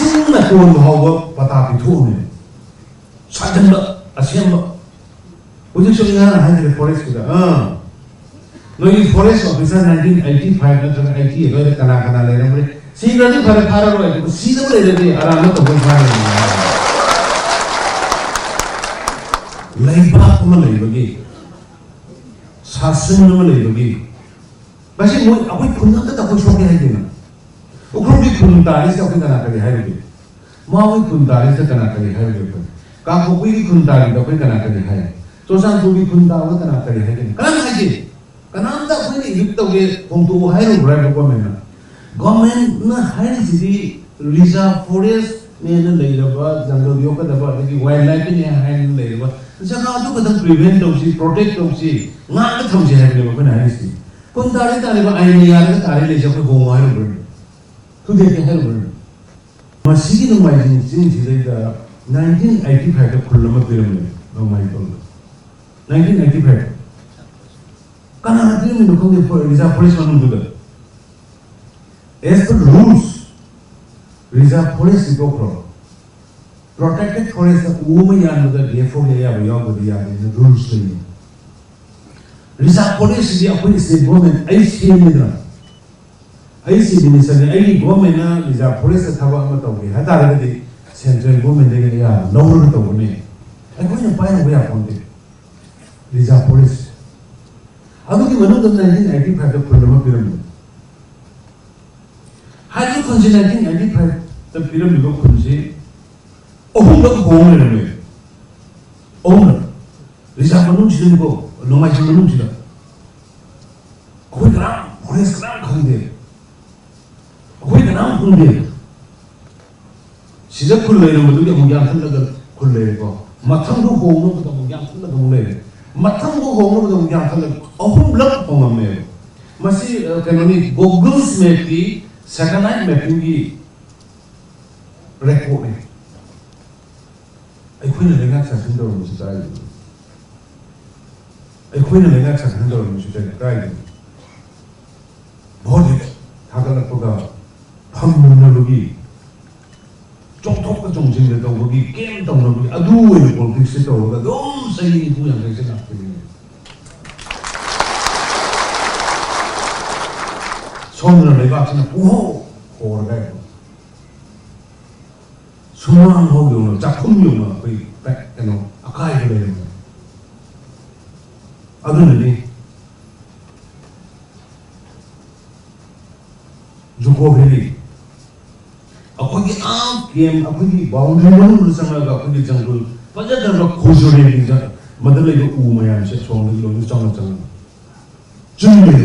ꯁꯤꯡꯅ ꯀꯣꯟꯕ ꯍꯧꯕ ꯄꯇꯥ ꯄꯤꯊꯣꯛꯎꯅꯦ ꯁꯥꯖꯟꯕ ꯑꯁꯦꯡꯕ ꯍꯧꯖꯤꯛꯁꯨ ꯉꯔꯥꯡ ꯍꯥꯏꯈ꯭ꯔꯦ ꯐꯣꯔꯦꯁꯀꯤꯗ ꯅꯣꯏꯒꯤ ꯐꯣꯔꯦꯁ ꯑꯣꯐꯤꯁꯔ 1985 ꯅꯠꯇ꯭ꯔꯒ 88 ꯑꯗꯨꯋꯥꯏꯗ ꯀꯅꯥ ꯀꯅꯥ ꯂꯩꯔꯝꯕ꯭ꯔꯦ ꯁꯤꯗ꯭ꯔꯗꯤ ꯐꯔꯦ ꯐꯥꯔꯔꯣꯏ ꯑꯗꯨꯕꯨ ꯁꯤꯗꯕ ꯂꯩꯔꯗꯤ ꯑꯔꯥꯟꯕ ꯇꯧꯕ ꯐꯥꯔꯅꯤ ꯂꯩꯕꯥꯛ ꯑꯃ ꯂꯩꯕꯒꯤ ꯁꯥꯁꯟ ꯑꯃ ꯂꯩꯕꯒꯤ ꯃꯁꯤ ꯃꯣꯏ ꯑꯩꯈꯣꯏ ꯈꯨꯟ ꯑꯝꯇ ꯑꯩꯈꯣꯏ ꯁꯣꯛꯀꯦ ꯍꯥꯏꯗꯦꯅ ꯎꯈ꯭ꯔꯨꯜꯒꯤ ꯈꯨꯟ ꯇꯥꯔꯤꯁꯤꯗ ꯑꯩꯈꯣꯏ ꯀꯅꯥ ꯀꯔꯤ ꯍꯥꯏꯔꯨꯒꯦ ꯃꯥꯋꯣꯏ ꯈꯨꯟ ꯇꯥꯔꯤꯁꯤꯗ ꯀꯅꯥ ꯀꯔꯤ ꯍꯥꯏꯔꯨꯒꯦ ꯑꯩꯈꯣꯏ ꯀꯥꯡꯄꯣꯛꯄꯤꯒꯤ ꯈꯨꯟ ꯇꯥꯔꯤꯗ ꯑꯩꯈꯣꯏ ꯀꯅꯥ ꯀꯔꯤ ꯍꯥꯏ ꯆꯨꯔꯆꯥꯟꯄꯨꯔꯒꯤ ꯈꯨꯟ ꯇꯥꯕꯗ ꯀꯅꯥ ꯀꯔꯤ ꯍꯥꯏꯒꯅꯤ ꯀꯅꯥꯝ ꯍꯥꯏꯗꯦ ꯀꯅꯥꯝꯇ ꯑꯩꯈꯣꯏꯅ ꯏꯗꯤꯛ ꯇꯧꯒꯦ ꯍꯣꯡꯗꯣꯛꯎ ꯍꯥꯏꯔꯨꯕ꯭ꯔꯥ ꯒꯣꯔꯃꯦꯟꯅ ꯍꯥꯏꯔꯤꯁꯤꯗꯤ ꯔꯤꯖꯥꯔꯚ ꯐꯣꯔꯦꯁꯅꯦꯅ ꯂꯩꯔꯕ ꯖꯪꯒꯜ ꯌꯣꯛꯀꯗꯕ ꯑꯗꯒꯤ ꯋꯥꯏꯜ ꯂꯥꯏꯐꯅꯦ ꯍꯥꯏꯅ ꯂꯩꯔꯕ ꯖꯒꯥ ꯑꯗꯨ ꯈꯛꯇꯪ ꯄ꯭ꯔꯤꯚꯦꯟ ꯇꯧꯁꯤ ꯄ꯭ꯔꯣꯇꯦꯛ ꯇꯧꯁꯤ ꯉꯥꯛꯅ ꯊꯝꯁꯤ ꯍꯥꯏꯕꯅꯦꯕ ꯑꯩꯈꯣꯏꯅ ꯍꯥꯏꯔꯤꯁꯤ ꯈꯨꯟ ꯇꯥꯔꯦ ꯇꯥꯔꯤꯕ ꯑꯥꯏꯟꯅ ꯌꯥꯔꯒ ꯇꯥꯔꯦ ꯂꯩꯁꯦ ꯑꯩꯈꯣꯏ ꯍꯣꯡꯉꯨ ꯍꯥꯏꯔꯨꯕ꯭ꯔꯅꯤ ꯊꯨꯗꯦꯛꯀꯦ ꯍꯥꯏꯔꯨꯕ꯭ꯔꯅꯤ ꯃꯁꯤꯒꯤ ꯅꯣꯡꯃꯥꯏꯖꯤꯡ ꯆꯤꯡꯁꯤꯗꯩꯗ 1985ꯗ ꯈꯨꯜ ꯑꯃ ꯄꯤꯔꯝꯃꯦ ꯅꯣꯡꯃꯥꯏꯒꯣꯜꯗ 1985 ꯀꯅꯥꯅ ꯄꯤꯔꯝꯃꯤꯅꯣ ꯈꯪꯗꯦ ꯔꯤꯖꯥꯔꯚ ꯐꯣꯔꯦꯁ ꯃꯅꯨꯡꯗꯨꯗ as per rules reserve forest ꯇꯣꯛꯈ꯭ꯔꯣ protected forest ꯎ ꯑꯃ ꯌꯥꯟꯕꯗ ꯗꯦꯐꯣꯒꯤ ꯑꯌꯥꯕ ꯌꯥꯎꯗꯕ ꯌꯥꯗꯦꯅ ꯔꯨꯜꯁ ꯂꯩꯌꯦ reserve forest ꯁꯤꯗꯤ ꯑꯩꯈꯣꯏ ꯁ꯭ꯇꯦꯠ ꯒꯣꯔꯃꯦꯟ ꯑꯩ ꯁꯦꯝꯃꯤꯗꯅ ꯑꯩꯁꯤ ꯃꯤꯅꯤꯁꯇꯔꯅꯤ ꯑꯩꯒꯤ ꯒꯣꯔꯃꯦꯟꯅ reserve forest ꯊꯕꯛ ꯑꯃ ꯇꯧꯒꯦ ꯍꯥꯏꯇꯥꯔꯒꯗꯤ ꯁꯦꯟꯇ꯭ꯔꯦꯜ ꯒꯣꯔꯃꯦꯟꯗꯒꯤ ꯑꯌꯥꯕ ꯂꯧꯔꯒ ꯇꯧꯕꯅꯤ ꯑꯩꯈꯣꯏꯅ ꯄꯥꯏꯔꯨꯕ ꯌꯥꯄꯣꯟꯇꯦ reserve forest ꯑꯗꯨꯒꯤ ꯃꯅꯨꯡꯗ 1985ꯗ ꯈꯨꯜ ꯑꯃ ꯄꯤꯔꯝꯃꯤ ꯍꯥꯏꯔꯤꯕ ꯈꯨꯟꯁꯤ 1995ꯗ ꯄꯤꯔꯝꯃꯤꯕ ꯈꯨꯟꯁꯤ ꯑꯍꯨꯝꯂꯛ ꯍꯣꯡ ꯂꯩꯔꯝꯃꯦ ꯑꯍꯨꯝꯂꯛ ꯔꯤꯖꯥꯔꯚ ꯃꯅꯨꯡꯁꯤꯗꯅꯤꯀꯣ ꯅꯣꯡꯃꯥꯏꯖꯤꯡ ꯃꯅꯨꯡꯁꯤꯗ ꯑꯩꯈꯣꯏ ꯀꯅꯥꯝ ꯐꯣꯔꯦꯁ ꯀꯅꯥꯝ ꯈꯪꯗꯦ ꯑꯩꯈꯣই ꯀꯅꯥꯝ ꯈꯪꯗꯦ ꯁꯤꯗ ꯈꯨꯜ ꯂꯩꯔꯝꯕꯗꯨꯒꯤ ꯑꯃꯨꯛ ꯌꯥꯟꯊꯠꯂꯒ ꯈꯨꯜ ꯂꯩꯔꯦꯀꯣ ꯃꯊꯪꯗ ꯍꯣꯡꯅꯕꯗ ꯑꯃꯨꯛ ꯌꯥꯟꯊꯠꯂꯒ ꯑꯃꯨꯛ ꯂꯩꯔꯦ ꯃꯊꯪꯗ ꯍꯣꯡꯅꯕꯗ ꯑꯃꯨꯛ ꯌꯥꯟꯊꯠꯂꯒ ꯑꯍꯨꯝꯂꯛ ꯍꯣꯡꯉꯝꯃꯦꯕ ꯃꯁꯤ ꯀꯩꯅꯣꯅꯤ ꯒꯨꯒꯜꯁ ꯃꯦꯞꯀꯤ ꯁꯦꯇꯦꯂꯥꯏꯠ ꯃꯦꯞꯄꯤꯡꯒꯤ ꯔꯦꯀꯣꯔꯗꯅꯤ ꯑꯩꯈꯣꯏꯅ ꯂꯩꯉꯥꯛ ꯁꯥꯁꯟ ꯇꯧꯔꯝꯕꯁꯤ ꯀꯥꯏꯗꯅꯣ ꯑꯩꯈꯣꯏꯅ ꯂꯩꯉꯥꯛ ꯁꯥꯁꯟ ꯇꯧꯔꯝꯕꯁꯤ ꯀꯥꯏꯗꯅꯣ ꯚꯣꯠ ꯊꯥꯒꯠꯂꯛꯄꯒ ꯐꯝꯅꯕꯒꯤ ꯆꯣꯡꯊꯣꯛꯄ ꯆꯣꯡꯁꯤꯟꯕ ꯇꯧꯕꯒꯤ ꯀꯦꯝ ꯇꯧꯅꯕꯒꯤ ꯑꯗꯨ ꯑꯣꯏꯅ ꯄꯣꯂꯤꯇꯤꯛꯁꯁꯦ ꯇꯧꯔꯒ ꯑꯗꯨꯝ ꯆꯍꯤ 20-30 ꯂꯥꯛꯄꯅꯤ ꯁꯣꯝꯗꯅ ꯂꯩꯕꯥꯛꯁꯤꯅ ꯄꯨꯡꯍꯧ ꯍꯣꯔꯒ ꯁꯨꯃꯥꯡ ꯍꯧ ꯌꯧꯅ ꯆꯥꯛꯈꯨꯝ ꯌꯧꯅ ꯑꯩꯈꯣꯏ ꯀꯩꯅꯣ ꯑꯀꯥꯏꯕ ꯂꯩꯔꯝꯃꯦ ꯑꯗꯨꯅꯅꯤ ꯖꯨꯀꯣ ꯚꯦꯂꯤ ꯑꯩꯈꯣꯏꯒꯤ ꯀꯦꯝ ꯑꯩꯈꯣꯏꯒꯤ ꯕꯥꯎꯟꯗꯔꯤ ꯃꯅꯨꯡꯗ ꯆꯪꯉꯒ ꯑꯩꯈꯣꯏꯒꯤ ꯖꯪꯒꯜ ꯐꯖꯗꯕ ꯈꯨꯖꯨꯔꯦꯒꯤ ꯃꯗ ꯂꯩꯕ ꯎ ꯃꯌꯥꯝꯁꯦ ꯁꯣꯝꯗꯒꯤ ꯂꯣꯏꯅ ꯆꯪꯉ ꯆꯨꯝꯃꯦ